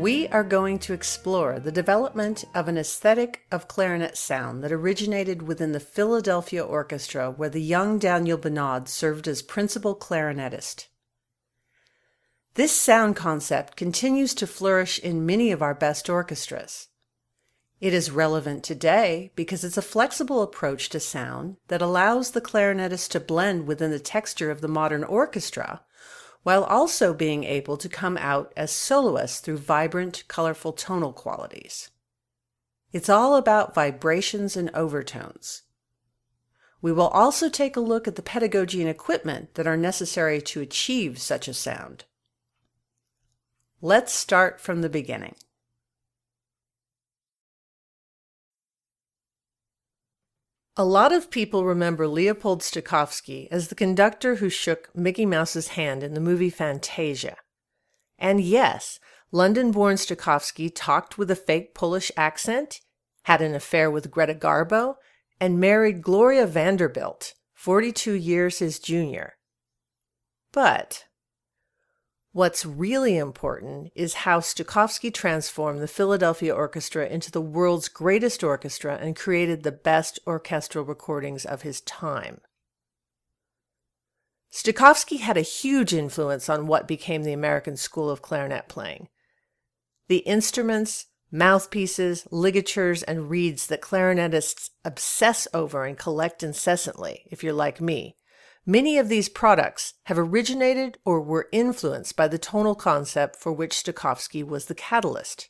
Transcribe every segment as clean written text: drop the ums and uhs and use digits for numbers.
We are going to explore the development of an aesthetic of clarinet sound that originated within the Philadelphia Orchestra, where the young Daniel Bonade served as principal clarinetist. This sound concept continues to flourish in many of our best orchestras. It is relevant today because it's a flexible approach to sound that allows the clarinetist to blend within the texture of the modern orchestra, while also being able to come out as soloists through vibrant, colorful tonal qualities. It's all about vibrations and overtones. We will also take a look at the pedagogy and equipment that are necessary to achieve such a sound. Let's start from the beginning. A lot of people remember Leopold Stokowski as the conductor who shook Mickey Mouse's hand in the movie Fantasia. And yes, London-born Stokowski talked with a fake Polish accent, had an affair with Greta Garbo, and married Gloria Vanderbilt, 42 years his junior. But what's really important is how Stokowski transformed the Philadelphia Orchestra into the world's greatest orchestra and created the best orchestral recordings of his time. Stokowski had a huge influence on what became the American school of clarinet playing. The instruments, mouthpieces, ligatures, and reeds that clarinetists obsess over and collect incessantly, if you're like me, many of these products have originated or were influenced by the tonal concept for which Stokowski was the catalyst.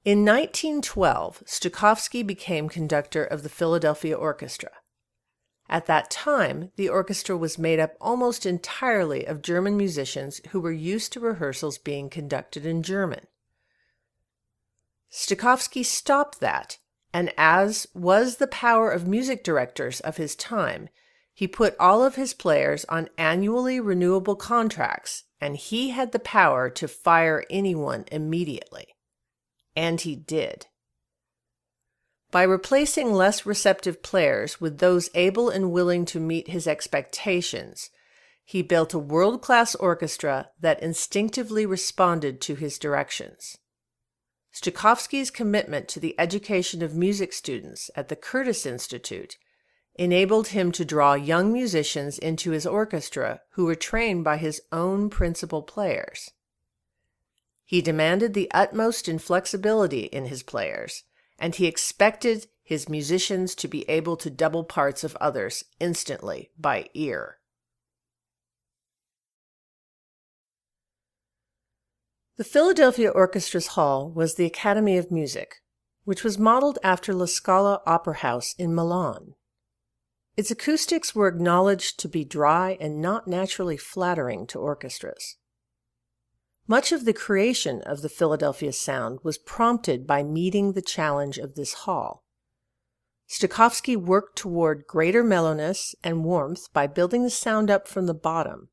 In 1912, Stokowski became conductor of the Philadelphia Orchestra. At that time, the orchestra was made up almost entirely of German musicians who were used to rehearsals being conducted in German. Stokowski stopped that, and as was the power of music directors of his time, he put all of his players on annually renewable contracts, and he had the power to fire anyone immediately. And he did. By replacing less receptive players with those able and willing to meet his expectations, he built a world-class orchestra that instinctively responded to his directions. Stokowski's commitment to the education of music students at the Curtis Institute enabled him to draw young musicians into his orchestra who were trained by his own principal players. He demanded the utmost inflexibility in his players, and he expected his musicians to be able to double parts of others instantly by ear. The Philadelphia Orchestra's hall was the Academy of Music, which was modeled after La Scala Opera House in Milan. Its acoustics were acknowledged to be dry and not naturally flattering to orchestras. Much of the creation of the Philadelphia sound was prompted by meeting the challenge of this hall. Stokowski worked toward greater mellowness and warmth by building the sound up from the bottom.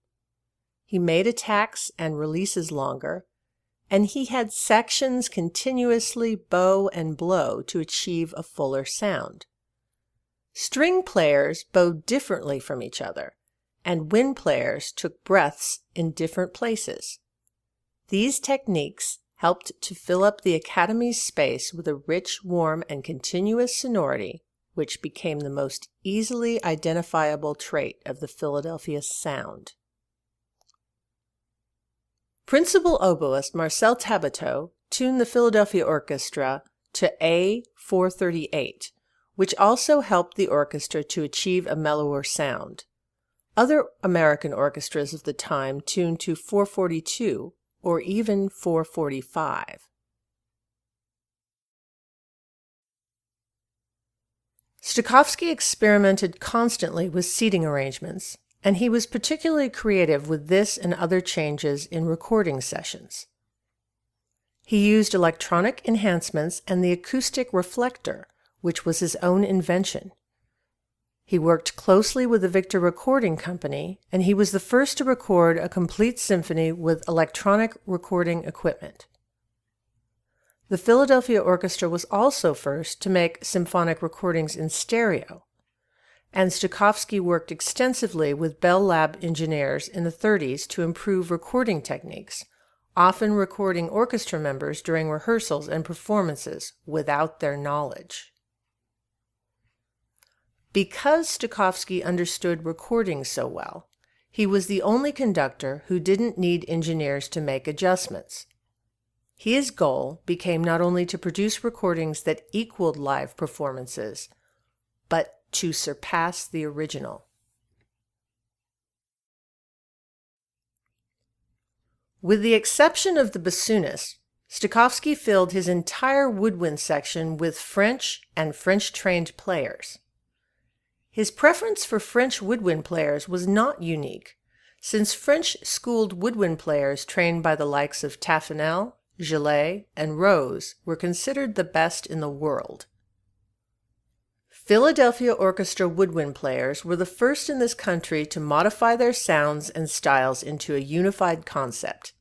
He made attacks and releases longer, and he had sections continuously bow and blow to achieve a fuller sound. String players bowed differently from each other, and wind players took breaths in different places. These techniques helped to fill up the Academy's space with a rich, warm, and continuous sonority, which became the most easily identifiable trait of the Philadelphia sound. Principal oboist Marcel Tabateau tuned the Philadelphia Orchestra to A438, which also helped the orchestra to achieve a mellower sound. Other American orchestras of the time tuned to 442 or even 445. Stokowski experimented constantly with seating arrangements, and he was particularly creative with this and other changes in recording sessions. He used electronic enhancements and the acoustic reflector, which was his own invention. He worked closely with the Victor Recording Company, and he was the first to record a complete symphony with electronic recording equipment. The Philadelphia Orchestra was also first to make symphonic recordings in stereo, and Stokowski worked extensively with Bell Lab engineers in the 30s to improve recording techniques, often recording orchestra members during rehearsals and performances without their knowledge. Because Stokowski understood recording so well, he was the only conductor who didn't need engineers to make adjustments. His goal became not only to produce recordings that equaled live performances, but to surpass the original. With the exception of the bassoonist, Stokowski filled his entire woodwind section with French and French-trained players. His preference for French woodwind players was not unique, since French-schooled woodwind players trained by the likes of Taffanel, Gillet, and Rose were considered the best in the world. Philadelphia orchestra woodwind players were the first in this country to modify their sounds and styles into a unified concept.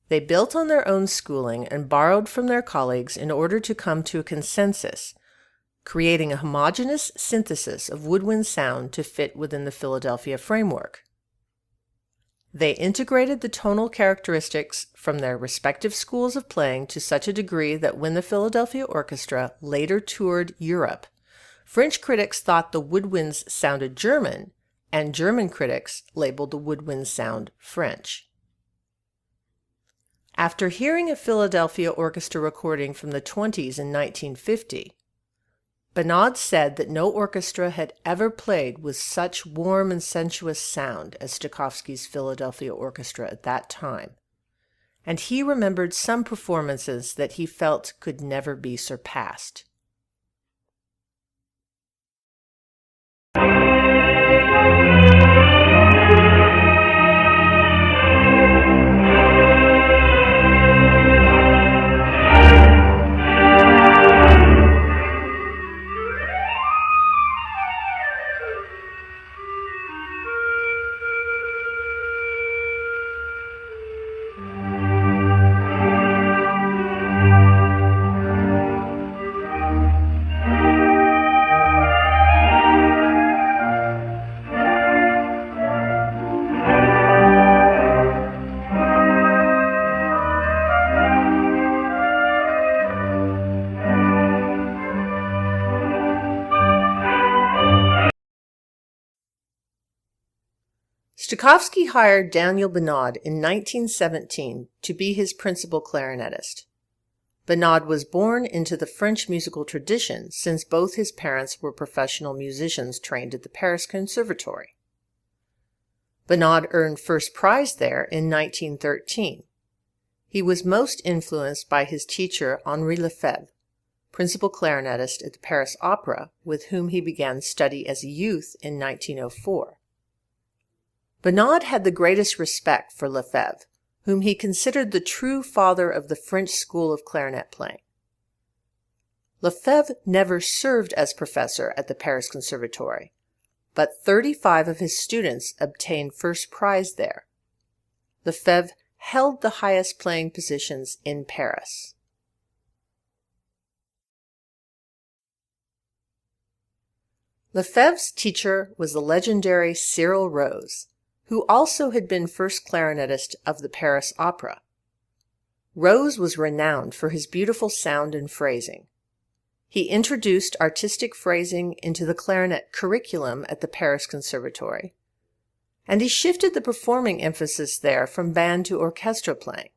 They built on their own schooling and borrowed from their colleagues in order to come to a consensus, creating a homogeneous synthesis of woodwind sound to fit within the Philadelphia framework. They integrated the tonal characteristics from their respective schools of playing to such a degree that when the Philadelphia Orchestra later toured Europe, French critics thought the woodwinds sounded German, and German critics labeled the woodwinds sound French. After hearing a Philadelphia Orchestra recording from the 20s in 1950, Bonade said that no orchestra had ever played with such warm and sensuous sound as Stokowski's Philadelphia Orchestra at that time, and he remembered some performances that he felt could never be surpassed. Stokowski hired Daniel Bonade in 1917 to be his principal clarinetist. Bonade was born into the French musical tradition since both his parents were professional musicians trained at the Paris Conservatory. Bonade earned first prize there in 1913. He was most influenced by his teacher Henri Lefebvre, principal clarinetist at the Paris Opera, with whom he began study as a youth in 1904. Bonade had the greatest respect for Lefebvre, whom he considered the true father of the French school of clarinet playing. Lefebvre never served as professor at the Paris Conservatory, but 35 of his students obtained first prize there. Lefebvre held the highest playing positions in Paris. Lefebvre's teacher was the legendary Cyril Rose, who also had been first clarinetist of the Paris Opera. Rose was renowned for his beautiful sound and phrasing. He introduced artistic phrasing into the clarinet curriculum at the Paris Conservatory, and he shifted the performing emphasis there from band to orchestra playing.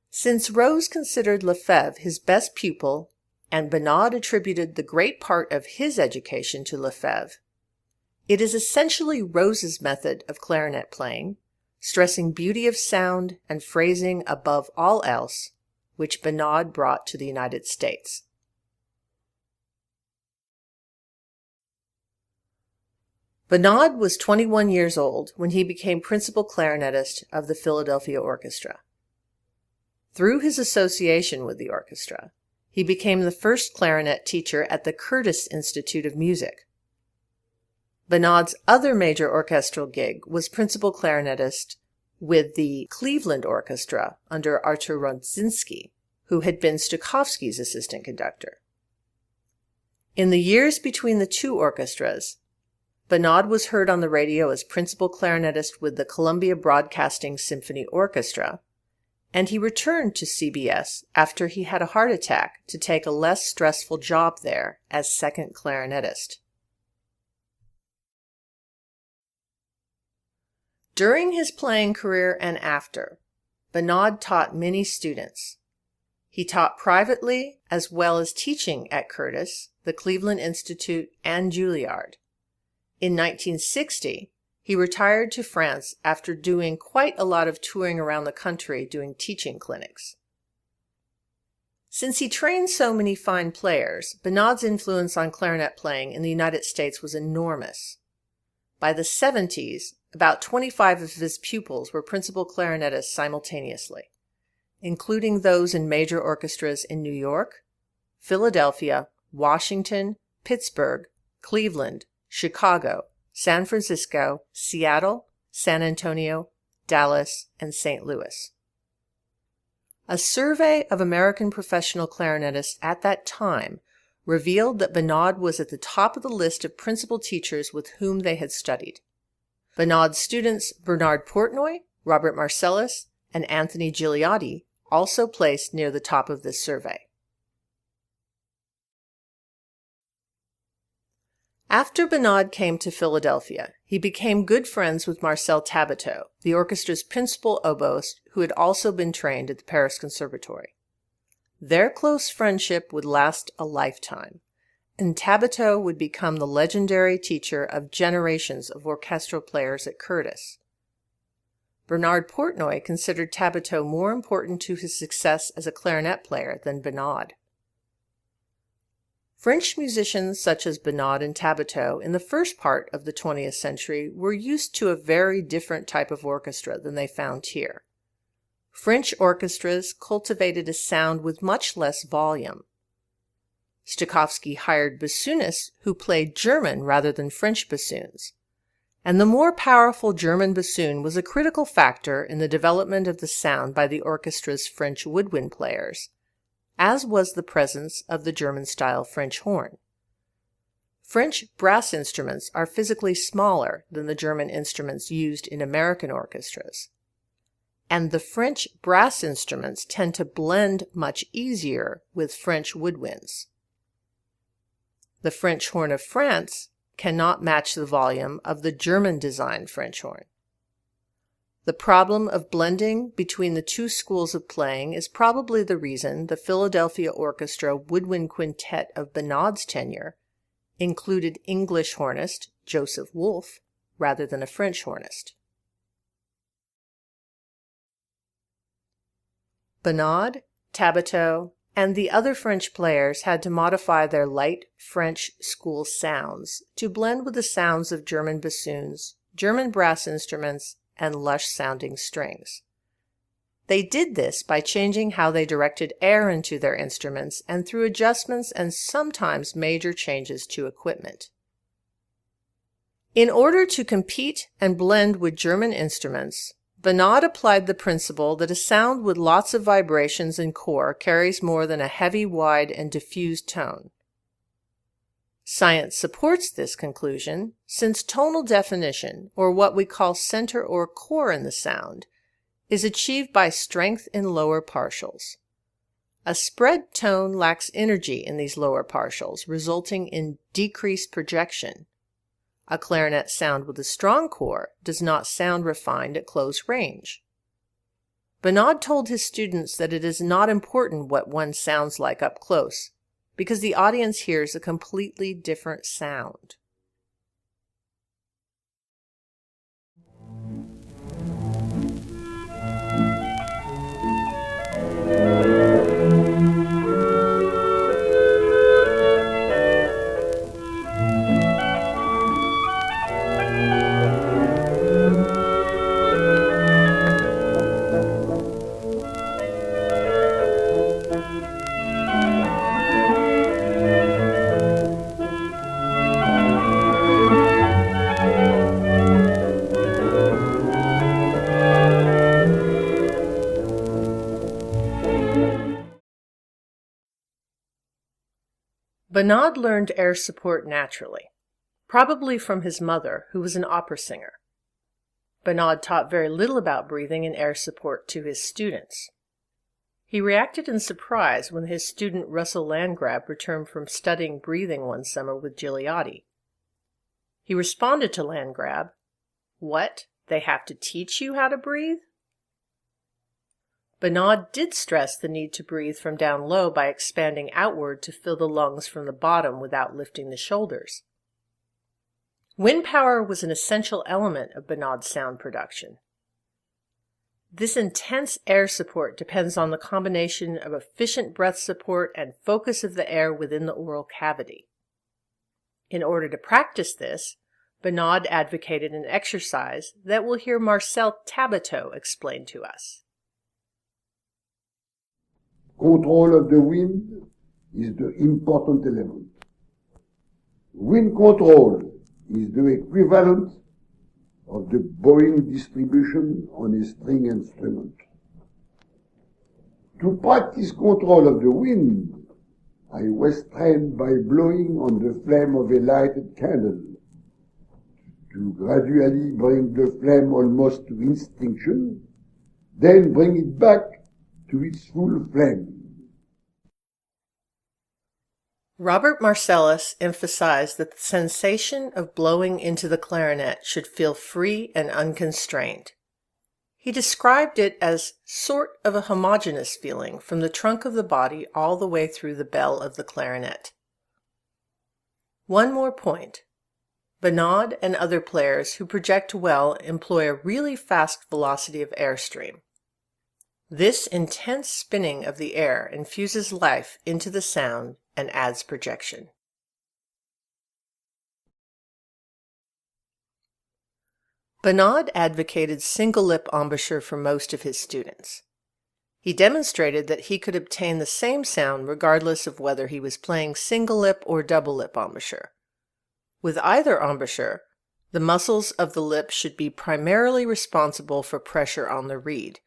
Since Rose considered Lefebvre his best pupil, and Bonade attributed the great part of his education to Lefebvre, it is essentially Rose's method of clarinet playing, stressing beauty of sound and phrasing above all else, which Bonade brought to the United States. Bonade was 21 years old when he became principal clarinetist of the Philadelphia Orchestra. Through his association with the orchestra, he became the first clarinet teacher at the Curtis Institute of Music. Bonade's other major orchestral gig was principal clarinetist with the Cleveland Orchestra under Artur Rondzinski, who had been Stokowski's assistant conductor. In the years between the two orchestras, Bonade was heard on the radio as principal clarinetist with the Columbia Broadcasting Symphony Orchestra, and he returned to CBS after he had a heart attack to take a less stressful job there as second clarinetist. During his playing career and after, Bonade taught many students. He taught privately as well as teaching at Curtis, the Cleveland Institute, and Juilliard. In 1960, he retired to France after doing quite a lot of touring around the country doing teaching clinics. Since he trained so many fine players, Bonade's influence on clarinet playing in the United States was enormous. By the 70s, about 25 of his pupils were principal clarinetists simultaneously, including those in major orchestras in New York, Philadelphia, Washington, Pittsburgh, Cleveland, Chicago, San Francisco, Seattle, San Antonio, Dallas, and St. Louis. A survey of American professional clarinetists at that time revealed that Bonade was at the top of the list of principal teachers with whom they had studied. Bonade's students Bernard Portnoy, Robert Marcellus, and Anthony Gigliotti also placed near the top of this survey. After Bonade came to Philadelphia, he became good friends with Marcel Tabiteau, the orchestra's principal oboist who had also been trained at the Paris Conservatory. Their close friendship would last a lifetime, and Tabiteau would become the legendary teacher of generations of orchestral players at Curtis. Bernard Portnoy considered Tabiteau more important to his success as a clarinet player than Bonade. French musicians such as Bonade and Tabiteau in the first part of the 20th century were used to a very different type of orchestra than they found here. French orchestras cultivated a sound with much less volume. Stokowski hired bassoonists who played German rather than French bassoons, and the more powerful German bassoon was a critical factor in the development of the sound by the orchestra's French woodwind players, as was the presence of the German-style French horn. French brass instruments are physically smaller than the German instruments used in American orchestras, and the French brass instruments tend to blend much easier with French woodwinds. The French horn of France cannot match the volume of the German-designed French horn. The problem of blending between the two schools of playing is probably the reason the Philadelphia Orchestra woodwind quintet of Bonade's tenure included English hornist Joseph Wolff rather than a French hornist. Bonade, Tabiteau, and the other French players had to modify their light French school sounds to blend with the sounds of German bassoons, German brass instruments, and lush-sounding strings. They did this by changing how they directed air into their instruments and through adjustments and sometimes major changes to equipment. In order to compete and blend with German instruments, Bonade applied the principle that a sound with lots of vibrations and core carries more than a heavy, wide, and diffused tone. Science supports this conclusion, since tonal definition, or what we call center or core in the sound, is achieved by strength in lower partials. A spread tone lacks energy in these lower partials, resulting in decreased projection. A clarinet sound with a strong core does not sound refined at close range. Bonade told his students that it is not important what one sounds like up close, because the audience hears a completely different sound. Bonade learned air support naturally. probably from his mother, who was an opera singer. Bonade taught very little about breathing and air support to his students. He reacted in surprise when his student Russell Landgrab returned from studying breathing one summer with Gigliotti. He responded to Landgrab, "What? They have to teach you how to breathe?" Bonade did stress the need to breathe from down low by expanding outward to fill the lungs from the bottom without lifting the shoulders. Wind power was an essential element of Bonade's sound production. This intense air support depends on the combination of efficient breath support and focus of the air within the oral cavity. In order to practice this, Bonade advocated an exercise that we'll hear Marcel Tabito explain to us. Control of the wind is the important element. Wind control is the equivalent of the bowing distribution on a string instrument. To practice control of the wind, I was trained by blowing on the flame of a lighted candle to gradually bring the flame almost to extinction, then bring it back to its full flame. Robert Marcellus emphasized that the sensation of blowing into the clarinet should feel free and unconstrained. He described it as sort of a homogeneous feeling from the trunk of the body all the way through the bell of the clarinet. One more point. Bonade and other players who project well employ a really fast velocity of airstream. This intense spinning of the air infuses life into the sound and adds projection. Bonade advocated single-lip embouchure for most of his students. He demonstrated that he could obtain the same sound regardless of whether he was playing single-lip or double-lip embouchure. With either embouchure, the muscles of the lip should be primarily responsible for pressure on the reed,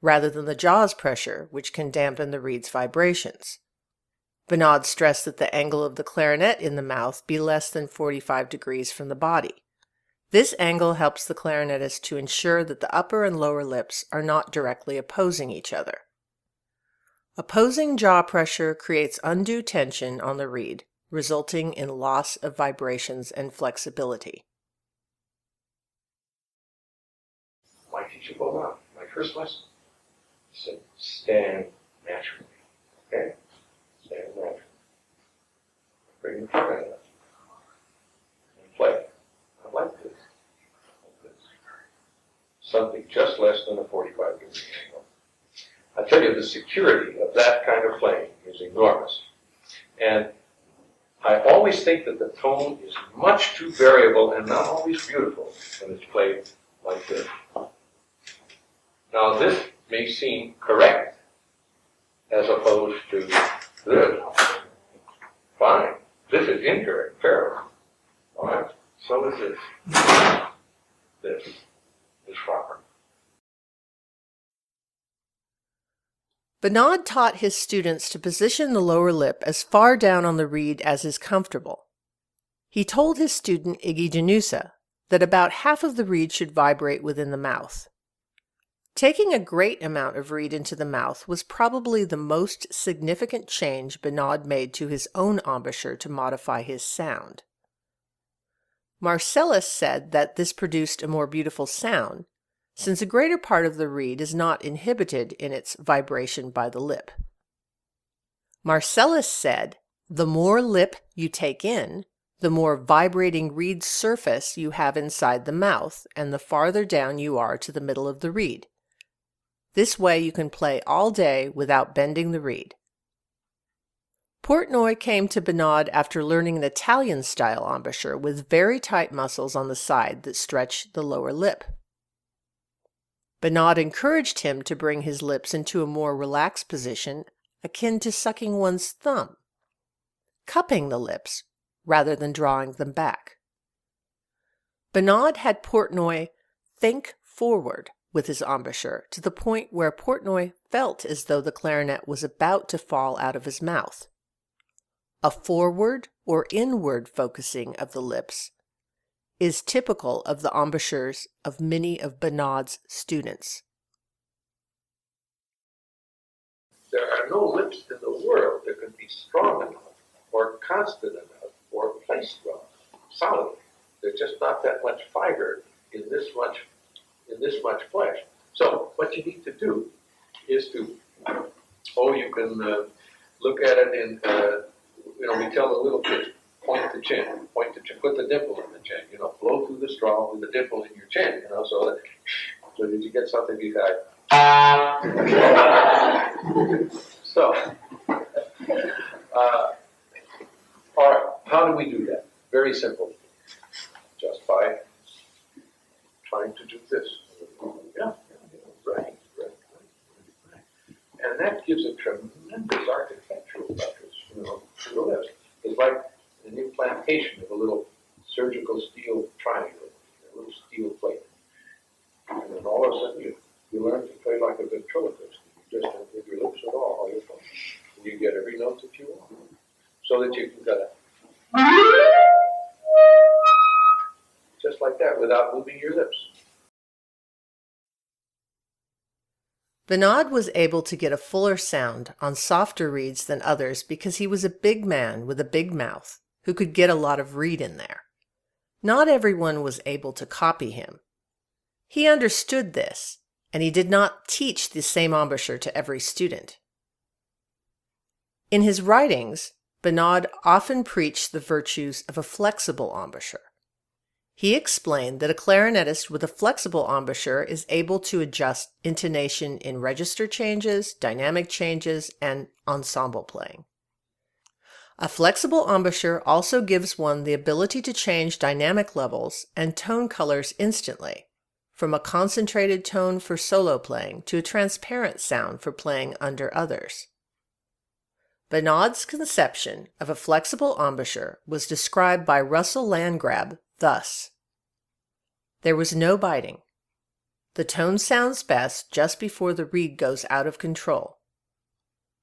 rather than the jaw's pressure, which can dampen the reed's vibrations. Bonade stressed that the angle of the clarinet in the mouth be less than 45 degrees from the body. This angle helps the clarinetist to ensure that the upper and lower lips are not directly opposing each other. Opposing jaw pressure creates undue tension on the reed, resulting in loss of vibrations and flexibility. My teacher Bonade, my first lesson, said, stand naturally. Okay? Stand naturally. Bring your foot in and play. Not like this. Like this. Something just less than a 45-degree angle. I tell you, the security of that kind of playing is enormous. And I always think that the tone is much too variable and not always beautiful when it's played like this. Now, this may seem correct as opposed to this. Fine. This is incorrect, fair. All right. So is this. This is proper. Bonade taught his students to position the lower lip as far down on the reed as is comfortable. He told his student Iggy Janusa that about half of the reed should vibrate within the mouth. Taking a great amount of reed into the mouth was probably the most significant change Bonade made to his own embouchure to modify his sound. Marcellus said that this produced a more beautiful sound, since a greater part of the reed is not inhibited in its vibration by the lip. Marcellus said, the more lip you take in, the more vibrating reed surface you have inside the mouth, and the farther down you are to the middle of the reed. This way you can play all day without bending the reed. Portnoy came to Bonade after learning an Italian-style embouchure with very tight muscles on the side that stretch the lower lip. Bonade encouraged him to bring his lips into a more relaxed position akin to sucking one's thumb, cupping the lips rather than drawing them back. Bonade had Portnoy think forward with his embouchure to the point where Portnoy felt as though the clarinet was about to fall out of his mouth. A forward or inward focusing of the lips is typical of the embouchures of many of Bonade's students. There are no lips in the world that can be strong enough or constant enough or placed well, solidly. There's just not that much fiber in this much flesh. So what you need to do is to, you can look at it in, we tell the little kids, point the chin, put the dimple in the chin, blow through the straw with the dimple in your chin, so did you get something besides? So, all right, how do we do that? Very simple. Just by trying to do this. Yeah, right. And that gives a tremendous architectural touches, to the lips. It's like an implantation of a little surgical steel triangle, a little steel plate. And then all of a sudden you learn to play like a ventriloquist. You just don't move your lips at all your phone. And you get every note that you want. So that you can just like that without moving your lips. Bonade was able to get a fuller sound on softer reeds than others because he was a big man with a big mouth who could get a lot of reed in there. Not everyone was able to copy him. He understood this, and he did not teach the same embouchure to every student. In his writings, Bonade often preached the virtues of a flexible embouchure. He explained that a clarinetist with a flexible embouchure is able to adjust intonation in register changes, dynamic changes, and ensemble playing. A flexible embouchure also gives one the ability to change dynamic levels and tone colors instantly, from a concentrated tone for solo playing to a transparent sound for playing under others. Bonade's conception of a flexible embouchure was described by Russell Landgrab thus: there was no biting. The tone sounds best just before the reed goes out of control.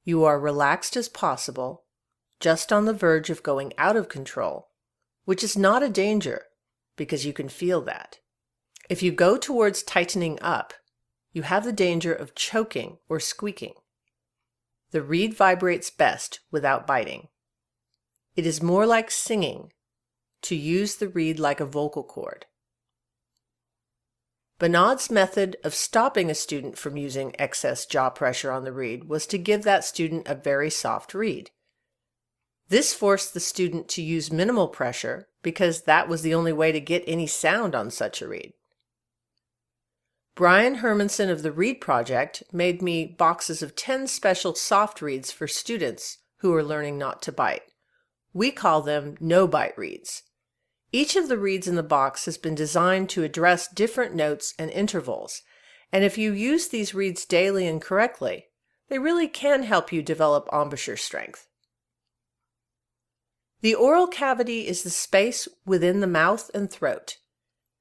You are relaxed as possible, just on the verge of going out of control, which is not a danger because you can feel that. If you go towards tightening up, you have the danger of choking or squeaking. The reed vibrates best without biting. It is more like singing, to use the reed like a vocal cord. Bonade's method of stopping a student from using excess jaw pressure on the reed was to give that student a very soft reed. This forced the student to use minimal pressure because that was the only way to get any sound on such a reed. Brian Hermanson of the Reed Project made me boxes of 10 special soft reeds for students who are learning not to bite. We call them no-bite reeds. Each of the reeds in the box has been designed to address different notes and intervals, and if you use these reeds daily and correctly, they really can help you develop embouchure strength. The oral cavity is the space within the mouth and throat,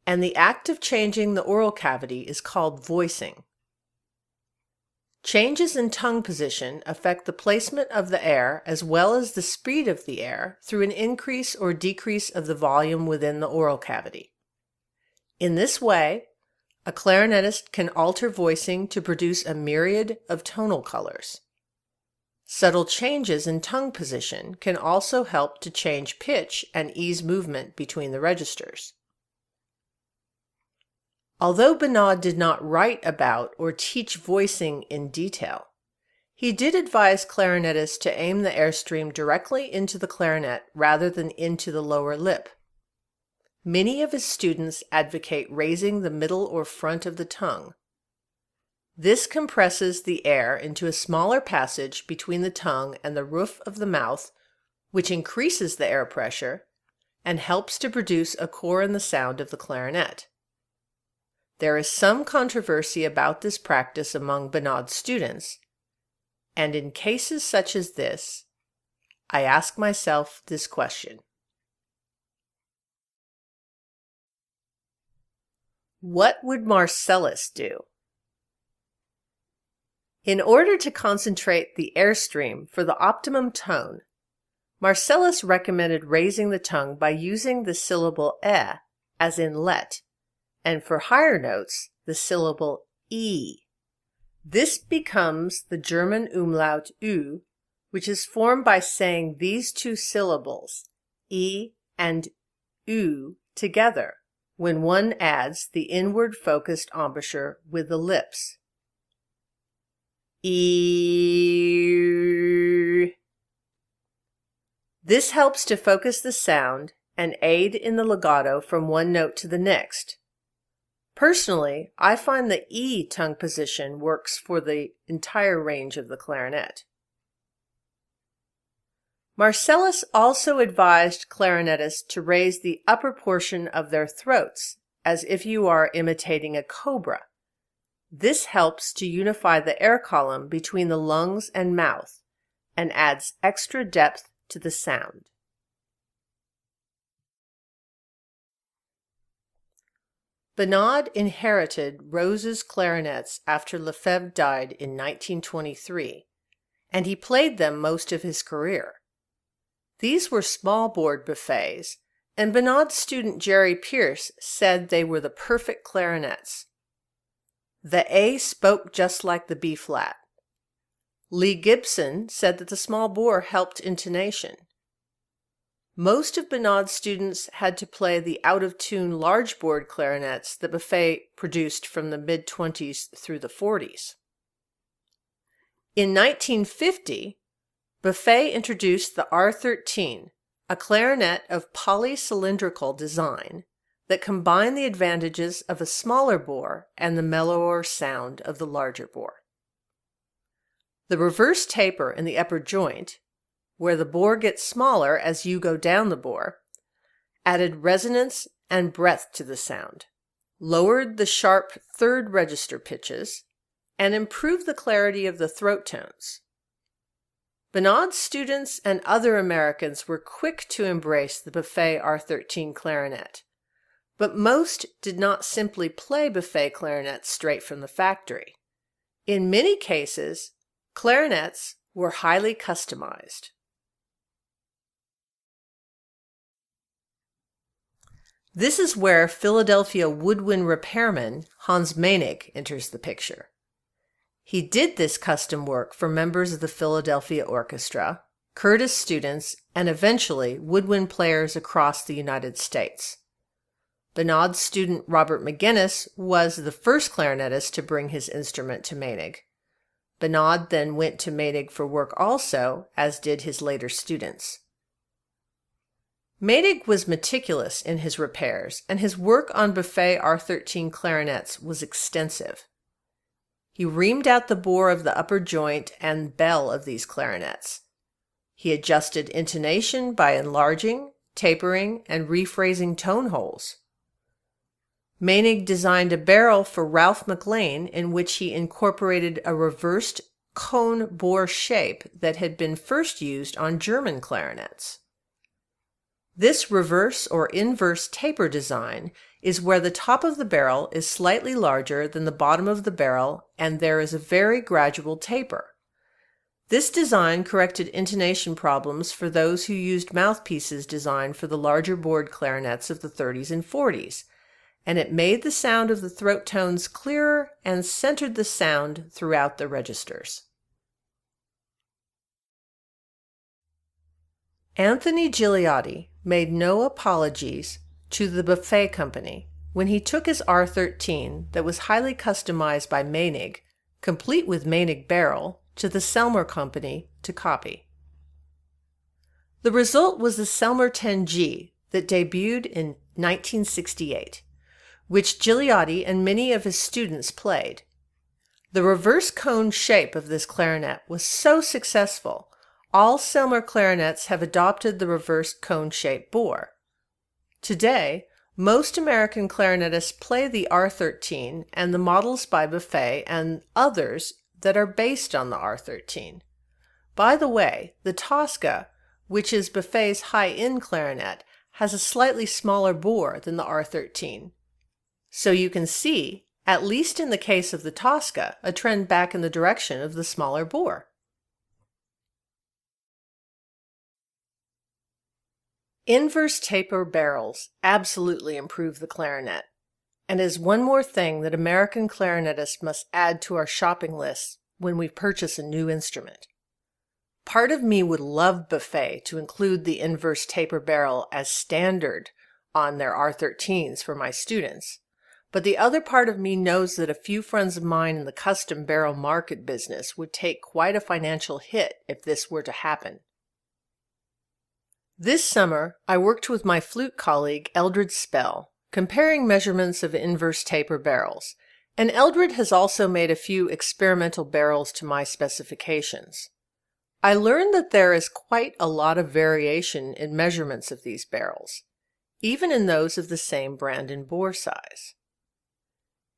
and the act of changing the oral cavity is called voicing. Changes in tongue position affect the placement of the air as well as the speed of the air through an increase or decrease of the volume within the oral cavity. In this way, a clarinetist can alter voicing to produce a myriad of tonal colors. Subtle changes in tongue position can also help to change pitch and ease movement between the registers. Although Bonade did not write about or teach voicing in detail, he did advise clarinetists to aim the airstream directly into the clarinet rather than into the lower lip. Many of his students advocate raising the middle or front of the tongue. This compresses the air into a smaller passage between the tongue and the roof of the mouth, which increases the air pressure and helps to produce a core in the sound of the clarinet. There is some controversy about this practice among Bonade's students, and in cases such as this, I ask myself this question: what would Marcellus do? In order to concentrate the airstream for the optimum tone, Marcellus recommended raising the tongue by using the syllable e as in let, and for higher notes, the syllable E. This becomes the German umlaut U, which is formed by saying these two syllables, E and U, together, when one adds the inward-focused embouchure with the lips. E. This helps to focus the sound and aid in the legato from one note to the next. Personally, I find the E tongue position works for the entire range of the clarinet. Marcellus also advised clarinetists to raise the upper portion of their throats, as if you are imitating a cobra. This helps to unify the air column between the lungs and mouth, and adds extra depth to the sound. Bonade inherited Rose's clarinets after Lefebvre died in 1923, and he played them most of his career. These were small-bored buffets, and Bonade's student Jerry Pierce said they were the perfect clarinets. The A spoke just like the B-flat. Lee Gibson said that the small bore helped intonation. Most of Bonade's students had to play the out-of-tune large-bored clarinets that Buffet produced from the mid-20s through the 40s. In 1950, Buffet introduced the R13, a clarinet of polycylindrical design that combined the advantages of a smaller bore and the mellower sound of the larger bore. The reverse taper in the upper joint, where the bore gets smaller as you go down the bore, added resonance and breadth to the sound, lowered the sharp third register pitches, and improved the clarity of the throat tones. Bonade's students and other Americans were quick to embrace the Buffet R13 clarinet, but most did not simply play Buffet clarinets straight from the factory. In many cases, clarinets were highly customized. This is where Philadelphia woodwind repairman Hans Meinig enters the picture. He did this custom work for members of the Philadelphia Orchestra, Curtis students, and eventually woodwind players across the United States. Bonade's student Robert McGinnis was the first clarinetist to bring his instrument to Meinig. Bonade then went to Meinig for work also, as did his later students. Meinig was meticulous in his repairs, and his work on Buffet R13 clarinets was extensive. He reamed out the bore of the upper joint and bell of these clarinets. He adjusted intonation by enlarging, tapering, and rephrasing tone holes. Meinig designed a barrel for Ralph McLean in which he incorporated a reversed cone bore shape that had been first used on German clarinets. This reverse or inverse taper design is where the top of the barrel is slightly larger than the bottom of the barrel and there is a very gradual taper. This design corrected intonation problems for those who used mouthpieces designed for the larger bored clarinets of the 30s and 40s, and it made the sound of the throat tones clearer and centered the sound throughout the registers. Anthony Gigliotti made no apologies to the Buffet Company when he took his R13 that was highly customized by Meinig, complete with Meinig barrel, to the Selmer Company to copy. The result was the Selmer 10G that debuted in 1968, which Gigliotti and many of his students played. The reverse cone shape of this clarinet was so successful, all Selmer clarinets have adopted the reversed cone-shaped bore. Today, most American clarinetists play the R13 and the models by Buffet and others that are based on the R13. By the way, the Tosca, which is Buffet's high-end clarinet, has a slightly smaller bore than the R13. So you can see, at least in the case of the Tosca, a trend back in the direction of the smaller bore. Inverse taper barrels absolutely improve the clarinet, and is one more thing that American clarinetists must add to our shopping list when we purchase a new instrument. Part of me would love Buffet to include the inverse taper barrel as standard on their R13s for my students, but the other part of me knows that a few friends of mine in the custom barrel market business would take quite a financial hit if this were to happen. This summer, I worked with my flute colleague Eldred Spell, comparing measurements of inverse taper barrels, and Eldred has also made a few experimental barrels to my specifications. I learned that there is quite a lot of variation in measurements of these barrels, even in those of the same brand and bore size.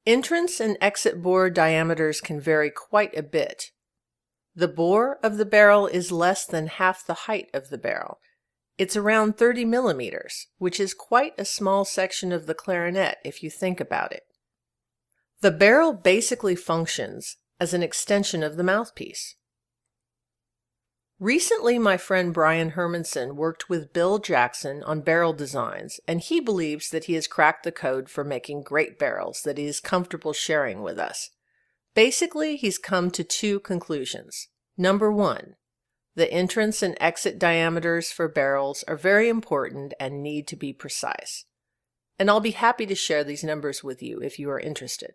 Entrance and exit bore diameters can vary quite a bit. The bore of the barrel is less than half the height of the barrel. It's around 30 millimeters, which is quite a small section of the clarinet if you think about it. The barrel basically functions as an extension of the mouthpiece. Recently, my friend Brian Hermanson worked with Bill Jackson on barrel designs, and he believes that he has cracked the code for making great barrels that he is comfortable sharing with us. Basically, he's come to two conclusions. Number one, the entrance and exit diameters for barrels are very important and need to be precise. And I'll be happy to share these numbers with you if you are interested.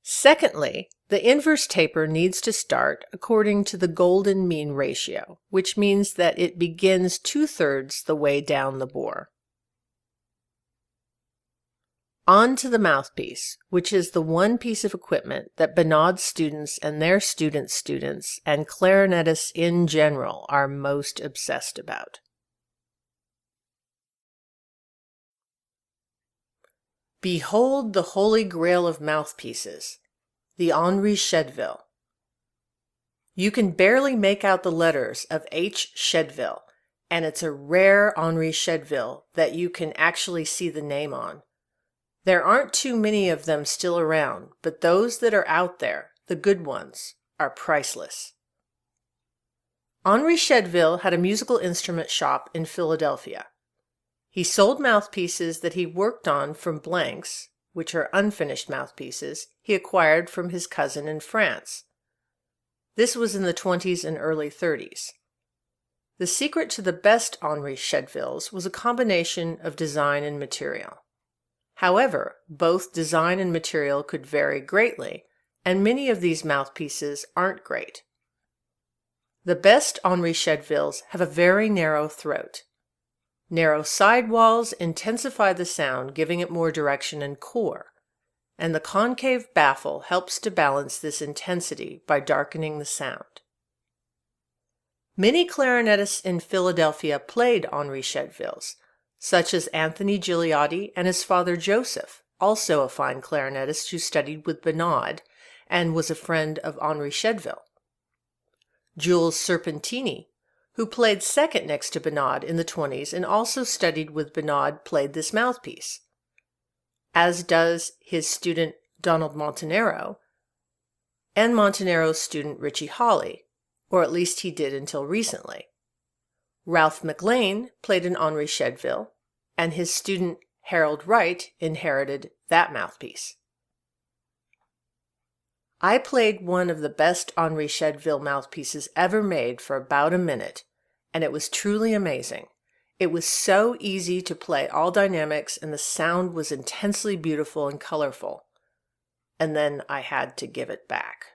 Secondly, the inverse taper needs to start according to the golden mean ratio, which means that it begins 2/3 the way down the bore. On to the mouthpiece, which is the one piece of equipment that Bonade students and their students' students and clarinetists in general are most obsessed about. Behold the holy grail of mouthpieces, the Henri Chedeville. You can barely make out the letters of H. Chedeville, and it's a rare Henri Chedeville that you can actually see the name on. There aren't too many of them still around, but those that are out there, the good ones, are priceless. Henri Chedeville had a musical instrument shop in Philadelphia. He sold mouthpieces that he worked on from blanks, which are unfinished mouthpieces, he acquired from his cousin in France. This was in the 20s and early 30s. The secret to the best Henri Chedevilles was a combination of design and material. However, both design and material could vary greatly, and many of these mouthpieces aren't great. The best Henri Chedevilles have a very narrow throat. Narrow sidewalls intensify the sound, giving it more direction and core, and the concave baffle helps to balance this intensity by darkening the sound. Many clarinetists in Philadelphia played Henri Chedevilles, such as Anthony Gigliotti and his father Joseph, also a fine clarinetist who studied with Bonade and was a friend of Henri Chedeville. Jules Serpentini, who played second next to Bonade in the 20s and also studied with Bonade, played this mouthpiece, as does his student Donald Montanaro and Montanero's student Richie Hawley, or at least he did until recently. Ralph McLean played an Henri Chedeville, and his student Harold Wright inherited that mouthpiece. I played one of the best Henri Chedeville mouthpieces ever made for about a minute, and it was truly amazing. It was so easy to play all dynamics, and the sound was intensely beautiful and colorful. And then I had to give it back.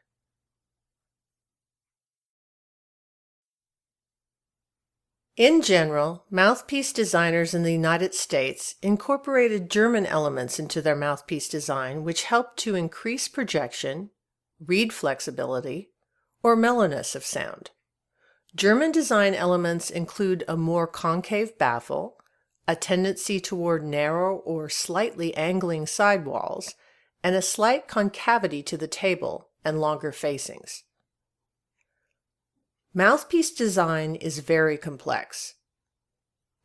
In general, mouthpiece designers in the United States incorporated German elements into their mouthpiece design, which helped to increase projection, reed flexibility, or mellowness of sound. German design elements include a more concave baffle, a tendency toward narrow or slightly angling sidewalls, and a slight concavity to the table and longer facings. Mouthpiece design is very complex.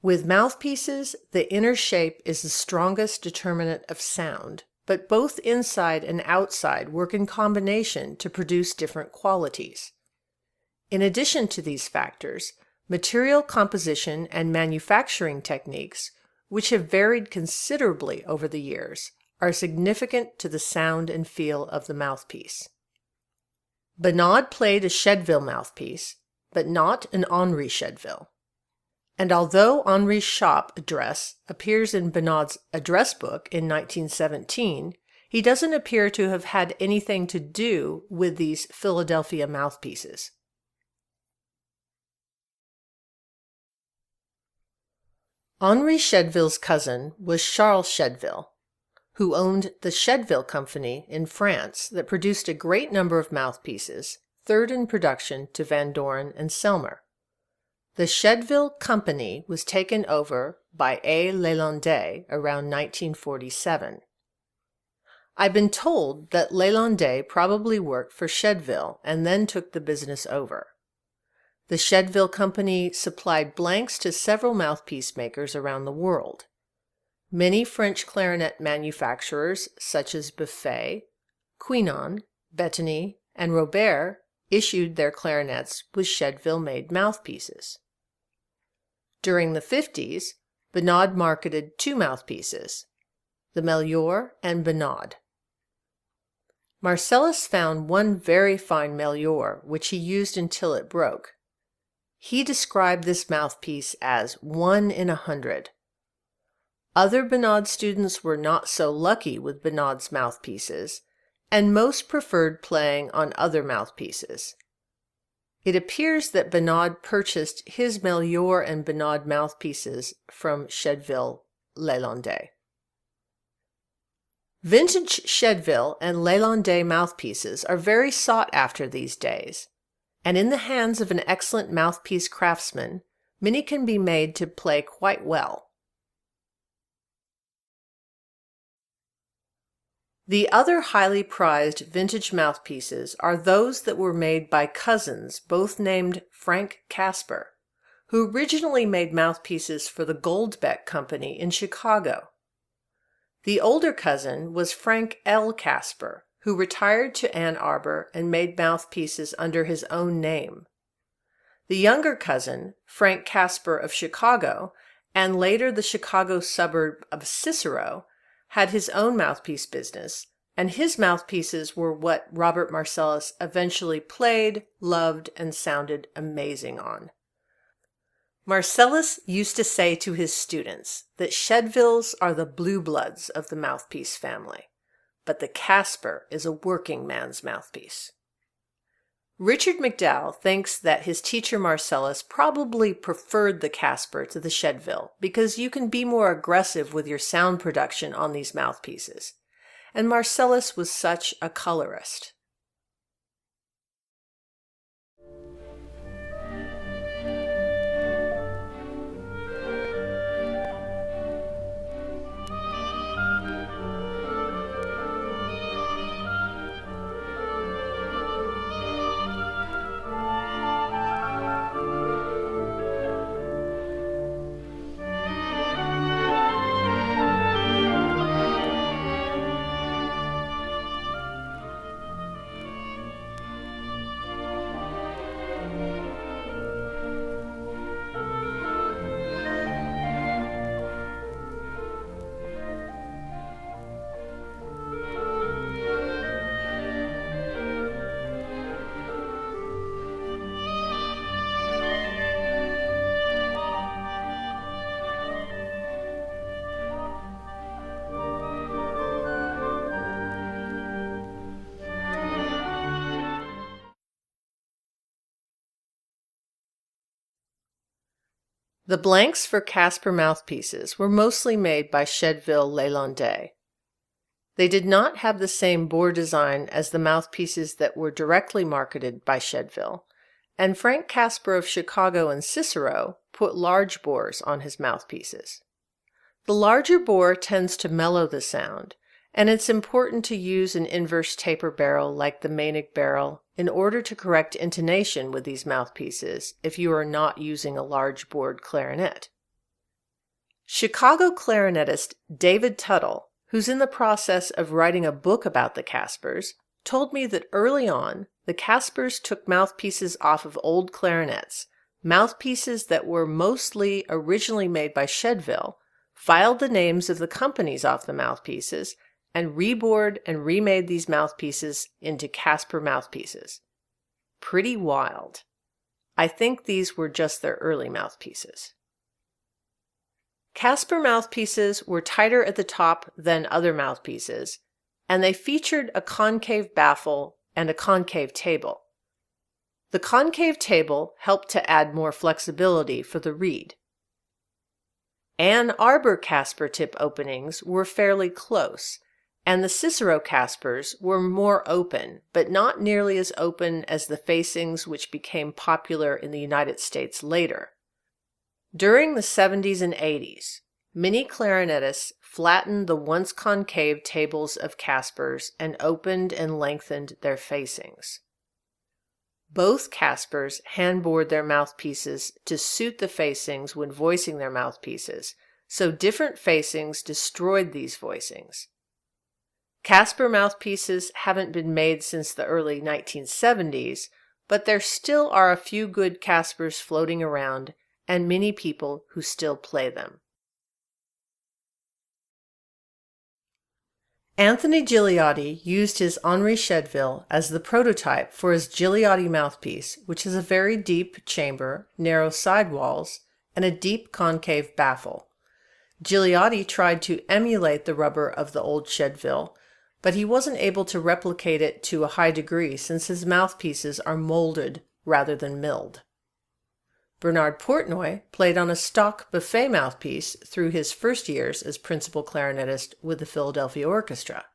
With mouthpieces, the inner shape is the strongest determinant of sound, but both inside and outside work in combination to produce different qualities. In addition to these factors, material composition and manufacturing techniques, which have varied considerably over the years, are significant to the sound and feel of the mouthpiece. Bonade played a Chedeville mouthpiece, but not an Henri Chedeville. And although Henri's shop address appears in Bonade's address book in 1917, he doesn't appear to have had anything to do with these Philadelphia mouthpieces. Henri Chedeville's cousin was Charles Chedeville, who owned the Chedeville Company in France that produced a great number of mouthpieces, third in production to Van Doren and Selmer. The Chedeville Company was taken over by A. Lalande around 1947. I've been told that Lalande probably worked for Chedeville and then took the business over. The Chedeville Company supplied blanks to several mouthpiece makers around the world. Many French clarinet manufacturers, such as Buffet, Quinon, Bettany, and Robert, issued their clarinets with Chedeville-made mouthpieces. During the 50s, Bonade marketed two mouthpieces, the Melior and Bonade. Marcellus found one very fine Melior, which he used until it broke. He described this mouthpiece as 1 in 100. Other Bonade students were not so lucky with Bonade's mouthpieces, and most preferred playing on other mouthpieces. It appears that Bonade purchased his Melior and Bonade mouthpieces from Chedeville Lalande. Vintage Chedeville and Lalande mouthpieces are very sought after these days, and in the hands of an excellent mouthpiece craftsman, many can be made to play quite well. The other highly prized vintage mouthpieces are those that were made by cousins, both named Frank Casper, who originally made mouthpieces for the Goldbeck Company in Chicago. The older cousin was Frank L. Casper, who retired to Ann Arbor and made mouthpieces under his own name. The younger cousin, Frank Casper of Chicago, and later the Chicago suburb of Cicero, had his own mouthpiece business, and his mouthpieces were what Robert Marcellus eventually played, loved, and sounded amazing on. Marcellus used to say to his students that Chedevilles are the blue bloods of the mouthpiece family, but the Casper is a working man's mouthpiece. Richard McDowell thinks that his teacher Marcellus probably preferred the Casper to the Chedeville because you can be more aggressive with your sound production on these mouthpieces, and Marcellus was such a colorist. The blanks for Casper mouthpieces were mostly made by Chedeville Lalande. They did not have the same bore design as the mouthpieces that were directly marketed by Chedeville, and Frank Casper of Chicago and Cicero put large bores on his mouthpieces. The larger bore tends to mellow the sound, and it's important to use an inverse taper barrel like the Meinig barrel in order to correct intonation with these mouthpieces if you are not using a large-bored clarinet. Chicago clarinetist David Tuttle, who's in the process of writing a book about the Caspers, told me that early on, the Caspers took mouthpieces off of old clarinets, mouthpieces that were mostly originally made by Shedville, filed the names of the companies off the mouthpieces, and rebored and remade these mouthpieces into Casper mouthpieces. Pretty wild. I think these were just their early mouthpieces. Casper mouthpieces were tighter at the top than other mouthpieces, and they featured a concave baffle and a concave table. The concave table helped to add more flexibility for the reed. Ann Arbor Casper tip openings were fairly close, and the Cicero Caspers were more open, but not nearly as open as the facings which became popular in the United States later. During the 70s and 80s, many clarinetists flattened the once concave tables of Caspers and opened and lengthened their facings. Both Caspers hand-bored their mouthpieces to suit the facings when voicing their mouthpieces, so different facings destroyed these voicings. Casper mouthpieces haven't been made since the early 1970s, but there still are a few good Caspers floating around and many people who still play them. Anthony Giliotti used his Henri Shedville as the prototype for his Giliotti mouthpiece, which has a very deep chamber, narrow sidewalls, and a deep concave baffle. Giliotti tried to emulate the rubber of the old Shedville, but he wasn't able to replicate it to a high degree since his mouthpieces are molded rather than milled. Bernard Portnoy played on a stock buffet mouthpiece through his first years as principal clarinetist with the Philadelphia Orchestra.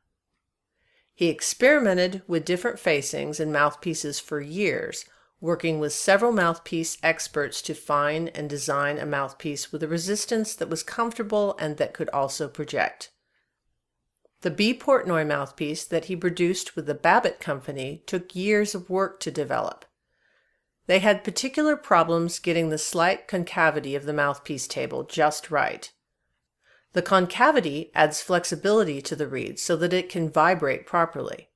He experimented with different facings and mouthpieces for years, working with several mouthpiece experts to find and design a mouthpiece with a resistance that was comfortable and that could also project. The B. Portnoy mouthpiece that he produced with the Babbitt Company took years of work to develop. They had particular problems getting the slight concavity of the mouthpiece table just right. The concavity adds flexibility to the reed so that it can vibrate properly.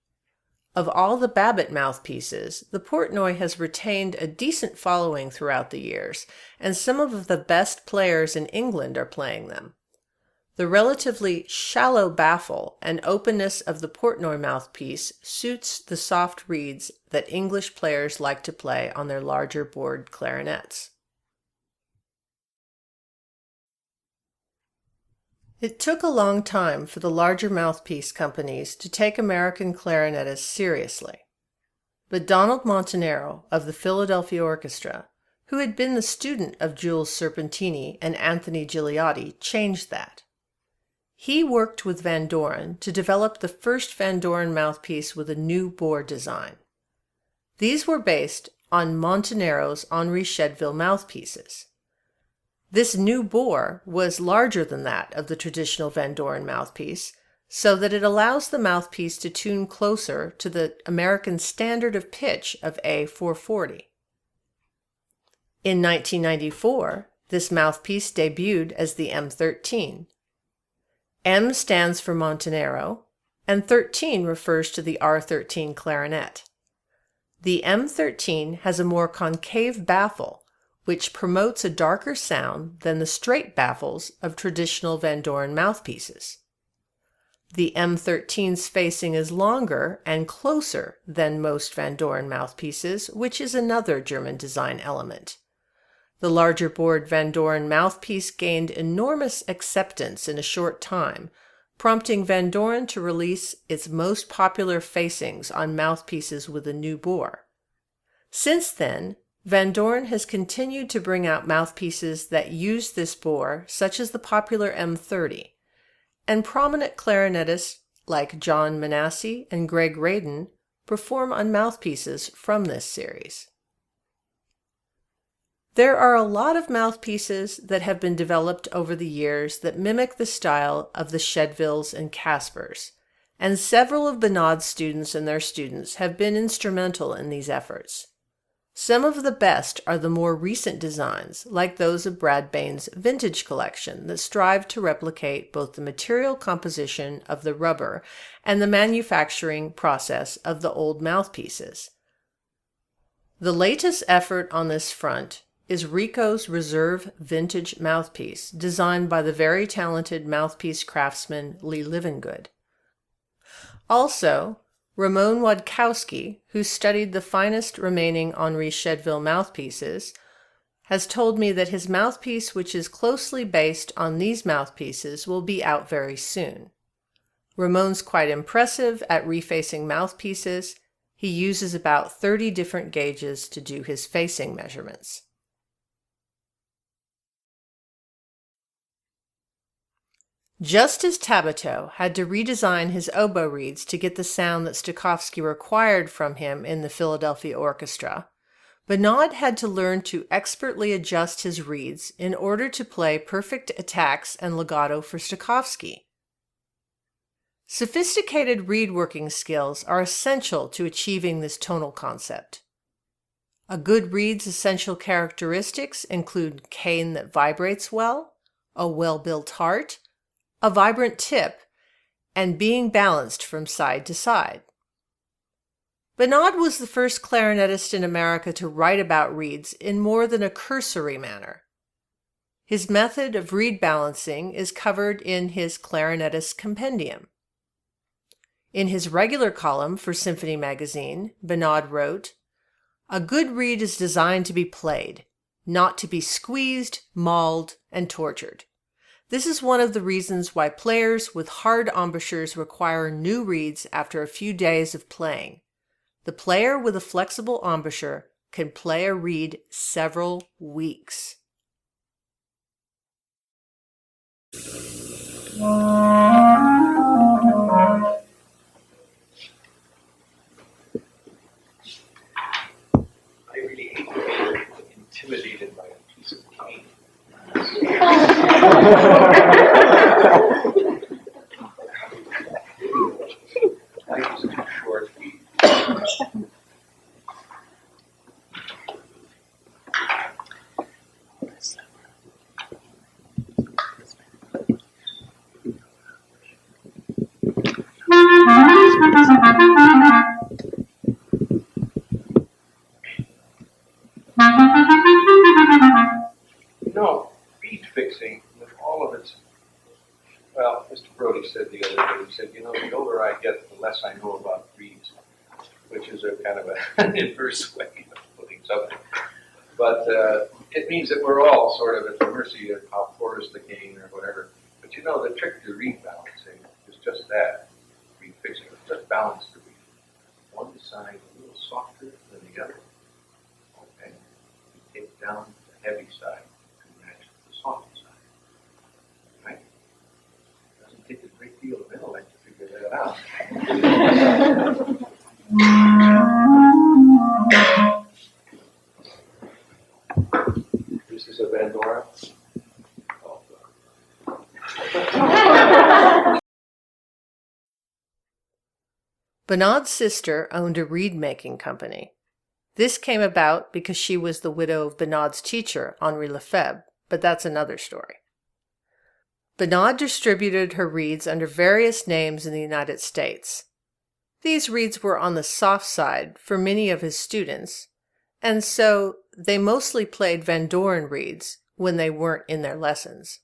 Of all the Babbitt mouthpieces, the Portnoy has retained a decent following throughout the years, and some of the best players in England are playing them. The relatively shallow baffle and openness of the Portnoy mouthpiece suits the soft reeds that English players like to play on their larger bored clarinets. It took a long time for the larger mouthpiece companies to take American clarinetists seriously. But Donald Montanaro of the Philadelphia Orchestra, who had been the student of Jules Serpentini and Anthony Giliotti, changed that. He worked with Van Doren to develop the first Van Doren mouthpiece with a new bore design. These were based on Montanaro's Henri Shedville mouthpieces. This new bore was larger than that of the traditional Van Doren mouthpiece, so that it allows the mouthpiece to tune closer to the American standard of pitch of A440. In 1994, this mouthpiece debuted as the M13. M stands for Montanaro, and 13 refers to the R13 clarinet. The M13 has a more concave baffle, which promotes a darker sound than the straight baffles of traditional Van Doren mouthpieces. The M13's facing is longer and closer than most Van Doren mouthpieces, which is another German design element. The larger bored Van Doren mouthpiece gained enormous acceptance in a short time, prompting Van Doren to release its most popular facings on mouthpieces with a new bore. Since then, Van Doren has continued to bring out mouthpieces that use this bore, such as the popular M30, and prominent clarinetists like John Manasseh and Greg Radin perform on mouthpieces from this series. There are a lot of mouthpieces that have been developed over the years that mimic the style of the Shedvilles and Caspers, and several of Bonade's students and their students have been instrumental in these efforts. Some of the best are the more recent designs, like those of Brad Bain's vintage collection, that strive to replicate both the material composition of the rubber and the manufacturing process of the old mouthpieces. The latest effort on this front is Rico's Reserve Vintage Mouthpiece, designed by the very talented mouthpiece craftsman Lee Livengood. Also, Ramon Wadkowski, who studied the finest remaining Henri Chedeville mouthpieces, has told me that his mouthpiece, which is closely based on these mouthpieces, will be out very soon. Ramon's quite impressive at refacing mouthpieces. He uses about 30 different gauges to do his facing measurements. Just as Tabito had to redesign his oboe reeds to get the sound that Stokowski required from him in the Philadelphia Orchestra, Bonade had to learn to expertly adjust his reeds in order to play perfect attacks and legato for Stokowski. Sophisticated reed working skills are essential to achieving this tonal concept. A good reed's essential characteristics include cane that vibrates well, a well-built heart, a vibrant tip, and being balanced from side to side. Bonade was the first clarinetist in America to write about reeds in more than a cursory manner. His method of reed balancing is covered in his Clarinetist Compendium. In his regular column for Symphony magazine, Bonade wrote, "A good reed is designed to be played, not to be squeezed, mauled, and tortured. This is one of the reasons why players with hard embouchures require new reeds after a few days of playing. The player with a flexible embouchure can play a reed several weeks." I really hate to be intimidated by a piece of cane. Life is too short. Reed fixing with all of its, well, Mr. Brody said the other day, he said, the older I get, the less I know about reeds, which is a kind of an inverse way of putting something. But it means that we're all sort of at the mercy of how porous the cane or whatever. But the trick to reed balancing is just that, reed fixing. It's just balance the reed. One side a little softer than the other. Okay? You take down the heavy side to match the soft side. Right? It doesn't take a great deal of intellect to figure that out. This is a Vandora. Bonade's sister owned a reed-making company. This came about because she was the widow of Bonade's teacher, Henri Lefebvre, but that's another story. Bonade distributed her reeds under various names in the United States. These reeds were on the soft side for many of his students, and so they mostly played Van Doren reeds when they weren't in their lessons.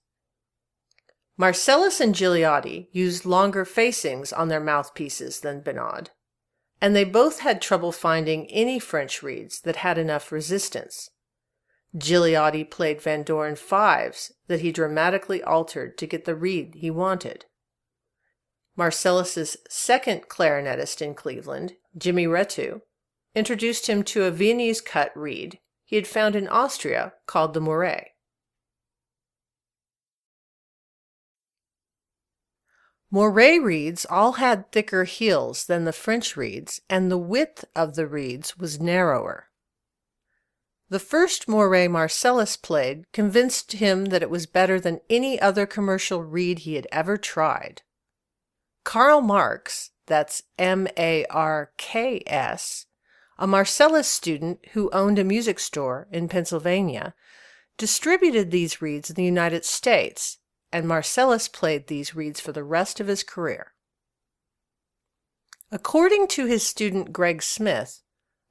Marcellus and Gigliotti used longer facings on their mouthpieces than Bonade, and they both had trouble finding any French reeds that had enough resistance. Gigliotti played Van Doren fives that he dramatically altered to get the reed he wanted. Marcellus's second clarinetist in Cleveland, Jimmy Retu, introduced him to a Viennese cut reed he had found in Austria called the Moret. Moret reeds all had thicker heels than the French reeds, and the width of the reeds was narrower. The first Moret Marcellus played convinced him that it was better than any other commercial reed he had ever tried. Karl Marx, that's M-A-R-K-S, a Marcellus student who owned a music store in Pennsylvania, distributed these reeds in the United States, and Marcellus played these reeds for the rest of his career. According to his student Greg Smith,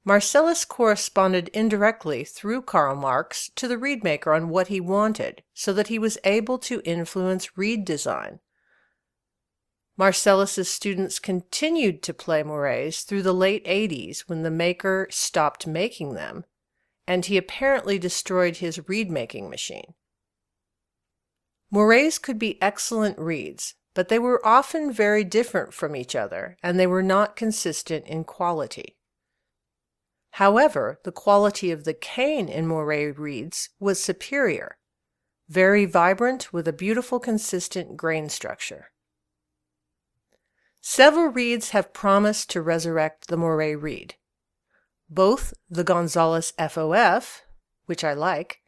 Marcellus corresponded indirectly through Karl Marx to the reed maker on what he wanted, so that he was able to influence reed design. Marcellus's students continued to play mouets through the late 80s when the maker stopped making them, and he apparently destroyed his reed-making machine. Mouets could be excellent reeds, but they were often very different from each other, and they were not consistent in quality. However, the quality of the cane in mouret reeds was superior, very vibrant with a beautiful consistent grain structure. Several reeds have promised to resurrect the mouret reed. Both the Gonzalez FOF, which I like,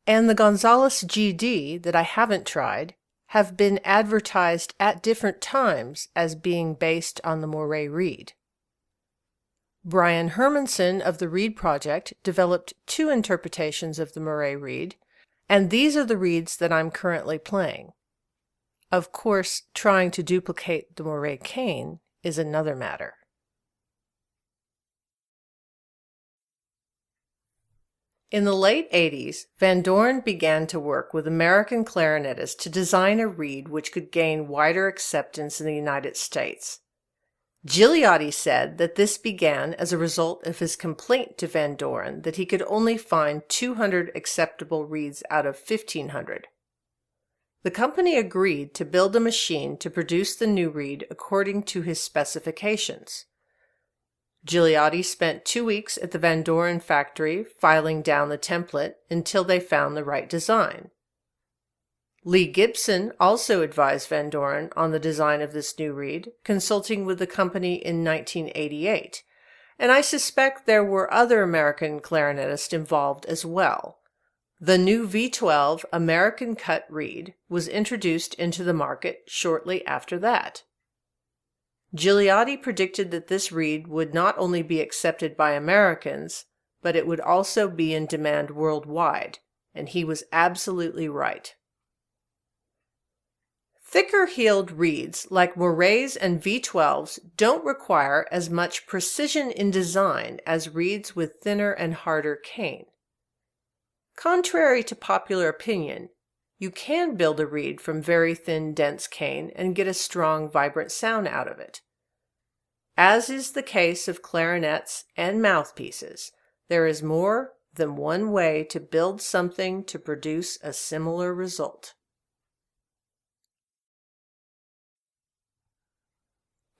and the Gonzalez GD that I haven't tried, have been advertised at different times as being based on the mouret reed. Brian Hermanson of the Reed Project developed 2 interpretations of the mouret reed, and these are the reeds that I'm currently playing. Of course, trying to duplicate the mouret cane is another matter. In the late 80s, Van Doren began to work with American clarinetists to design a reed which could gain wider acceptance in the United States. Gigliotti said that this began as a result of his complaint to Van Doren that he could only find 200 acceptable reeds out of 1,500. The company agreed to build a machine to produce the new reed according to his specifications. Gigliotti spent 2 weeks at the Van Doren factory filing down the template until they found the right design. Lee Gibson also advised Van Doren on the design of this new reed, consulting with the company in 1988, and I suspect there were other American clarinetists involved as well. The new V12 American cut reed was introduced into the market shortly after that. Gigliotti predicted that this reed would not only be accepted by Americans, but it would also be in demand worldwide, and he was absolutely right. Thicker-heeled reeds like mourets and V12s don't require as much precision in design as reeds with thinner and harder cane. Contrary to popular opinion, you can build a reed from very thin, dense cane and get a strong, vibrant sound out of it. As is the case of clarinets and mouthpieces, there is more than one way to build something to produce a similar result.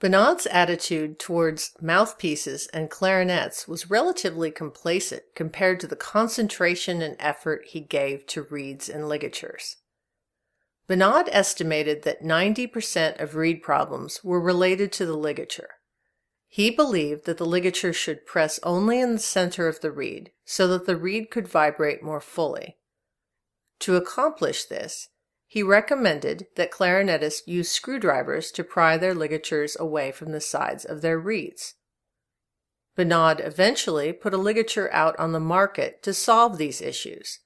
Bonade's attitude towards mouthpieces and clarinets was relatively complacent compared to the concentration and effort he gave to reeds and ligatures. Bonade estimated that 90% of reed problems were related to the ligature. He believed that the ligature should press only in the center of the reed so that the reed could vibrate more fully. To accomplish this, he recommended that clarinetists use screwdrivers to pry their ligatures away from the sides of their reeds. Bonade eventually put a ligature out on the market to solve these issues.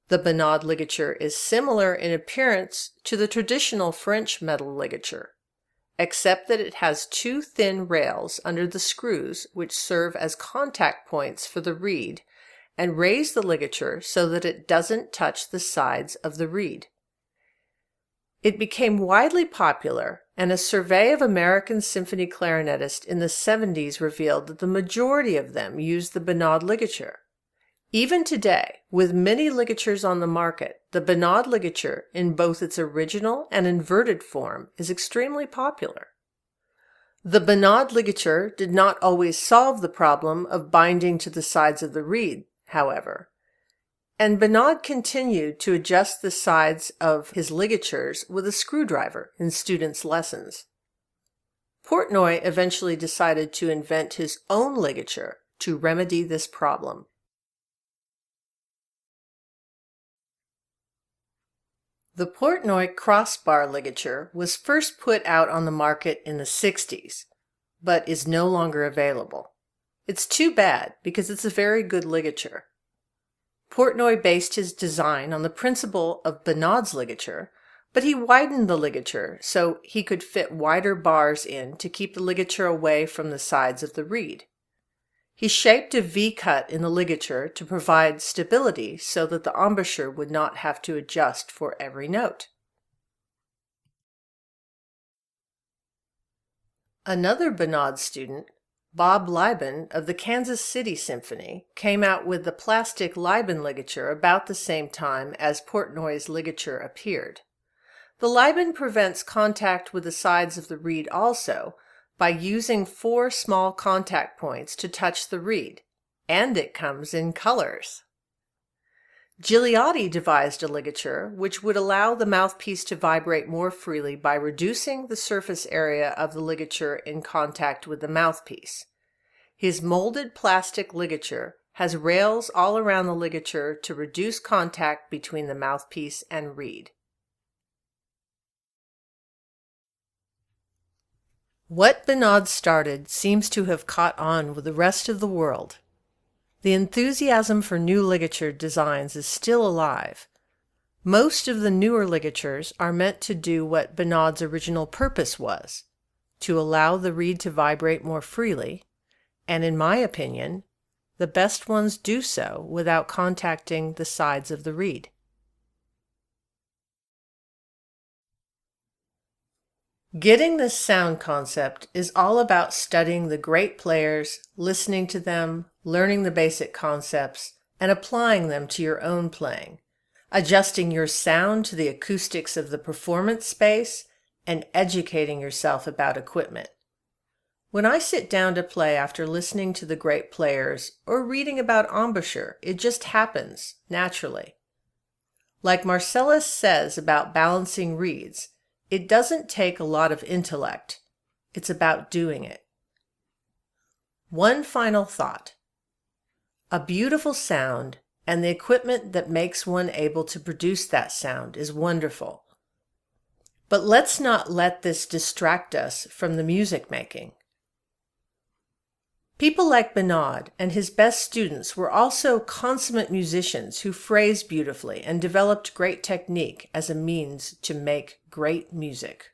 The Bonade ligature is similar in appearance to the traditional French metal ligature, except that it has 2 thin rails under the screws which serve as contact points for the reed and raise the ligature so that it doesn't touch the sides of the reed. It became widely popular, and a survey of American symphony clarinetists in the 70s revealed that the majority of them used the Bonade ligature. Even today, with many ligatures on the market, the Bonade ligature, in both its original and inverted form, is extremely popular. The Bonade ligature did not always solve the problem of binding to the sides of the reed, however, and Bonade continued to adjust the sides of his ligatures with a screwdriver in students' lessons. Portnoy eventually decided to invent his own ligature to remedy this problem. The Portnoy crossbar ligature was first put out on the market in the 60s, but is no longer available. It's too bad because it's a very good ligature. Portnoy based his design on the principle of Bonade's ligature, but he widened the ligature so he could fit wider bars in to keep the ligature away from the sides of the reed. He shaped a V-cut in the ligature to provide stability so that the embouchure would not have to adjust for every note. Another Bonade student, Bob Lieben of the Kansas City Symphony, came out with the plastic Lieben ligature about the same time as Portnoy's ligature appeared. The Lieben prevents contact with the sides of the reed also by using 4 small contact points to touch the reed, and it comes in colors. Gigliotti devised a ligature which would allow the mouthpiece to vibrate more freely by reducing the surface area of the ligature in contact with the mouthpiece. His molded plastic ligature has rails all around the ligature to reduce contact between the mouthpiece and reed. What Bonade started seems to have caught on with the rest of the world. The enthusiasm for new ligature designs is still alive. Most of the newer ligatures are meant to do what Bonade's original purpose was, to allow the reed to vibrate more freely, and in my opinion, the best ones do so without contacting the sides of the reed. Getting this sound concept is all about studying the great players, listening to them, learning the basic concepts, and applying them to your own playing, adjusting your sound to the acoustics of the performance space, and educating yourself about equipment. When I sit down to play after listening to the great players or reading about embouchure, it just happens naturally. Like Marcellus says about balancing reeds, it doesn't take a lot of intellect. It's about doing it. One final thought. A beautiful sound and the equipment that makes one able to produce that sound is wonderful. But let's not let this distract us from the music making. People like Bonade and his best students were also consummate musicians who phrased beautifully and developed great technique as a means to make great music.